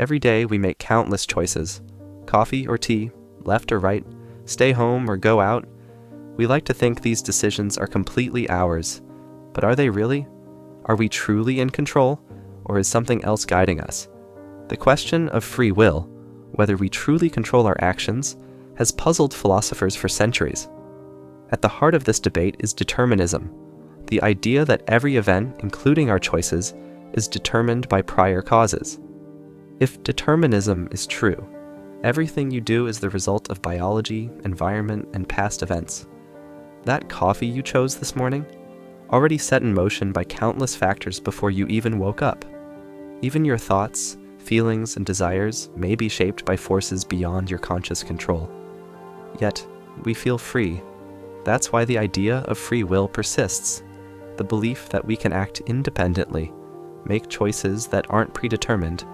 Every day we make countless choices. Coffee or tea, left or right, stay home or go out. We like to think these decisions are completely ours. But are they really? Are we truly in control, or is something else guiding us? The question of free will, whether we truly control our actions, has puzzled philosophers for centuries. At the heart of this debate is determinism, the idea that every event, including our choices, is determined by prior causes. If determinism is true, everything you do is the result of biology, environment, and past events. That coffee you chose this morning, already set in motion by countless factors before you even woke up. Even your thoughts, feelings, and desires may be shaped by forces beyond your conscious control. Yet, we feel free. That's why the idea of free will persists, the belief that we can act independently, make choices that aren't predetermined,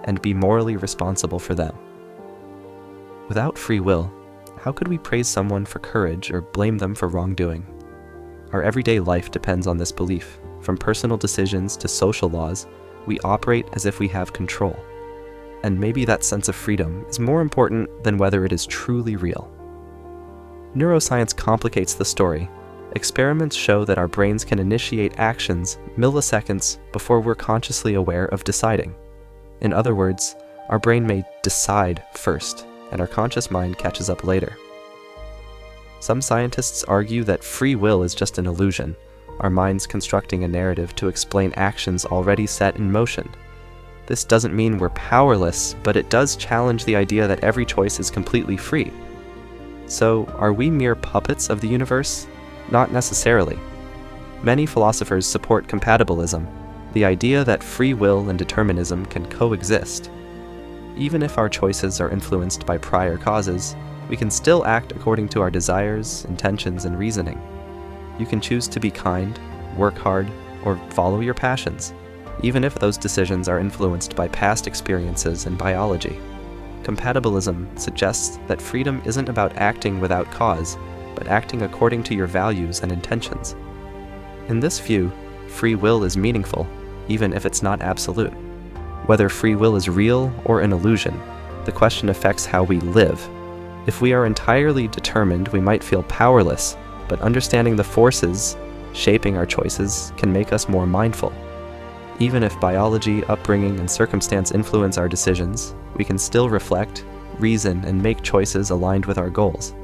and be morally responsible for them. Without free will, how could we praise someone for courage or blame them for wrongdoing? Our everyday life depends on this belief. From personal decisions to social laws, we operate as if we have control. And maybe that sense of freedom is more important than whether it is truly real. Neuroscience complicates the story. Experiments show that our brains can initiate actions milliseconds before we're consciously aware of deciding. In other words, our brain may decide first, and our conscious mind catches up later. Some scientists argue that free will is just an illusion, our minds constructing a narrative to explain actions already set in motion. This doesn't mean we're powerless, but it does challenge the idea that every choice is completely free. So, are we mere puppets of the universe? Not necessarily. Many philosophers support compatibilism, the idea that free will and determinism can coexist. Even if our choices are influenced by prior causes, we can still act according to our desires, intentions, and reasoning. You can choose to be kind, work hard, or follow your passions, even if those decisions are influenced by past experiences and biology. Compatibilism suggests that freedom isn't about acting without cause, but acting according to your values and intentions. In this view, free will is meaningful, even if it's not absolute. Whether free will is real or an illusion, the question affects how we live. If we are entirely determined, we might feel powerless, but understanding the forces shaping our choices can make us more mindful. Even if biology, upbringing, and circumstance influence our decisions, we can still reflect, reason, and make choices aligned with our goals.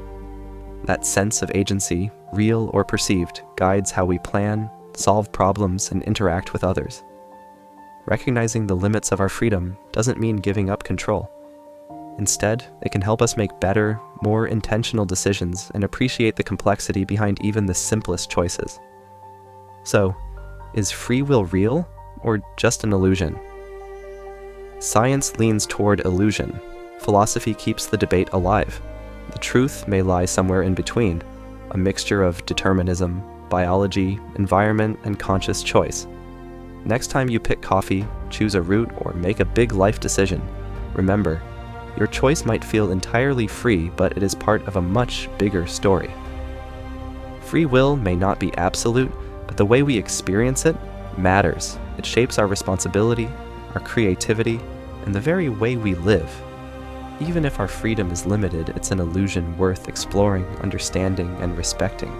That sense of agency, real or perceived, guides how we plan, solve problems, and interact with others. Recognizing the limits of our freedom doesn't mean giving up control. Instead, it can help us make better, more intentional decisions and appreciate the complexity behind even the simplest choices. So, is free will real, or just an illusion? Science leans toward illusion. Philosophy keeps the debate alive. The truth may lie somewhere in between, a mixture of determinism, biology, environment, and conscious choice. Next time you pick coffee, choose a route, or make a big life decision, remember, your choice might feel entirely free, but it is part of a much bigger story. Free will may not be absolute, but the way we experience it matters. It shapes our responsibility, our creativity, and the very way we live. Even if our freedom is limited, it's an illusion worth exploring, understanding, and respecting.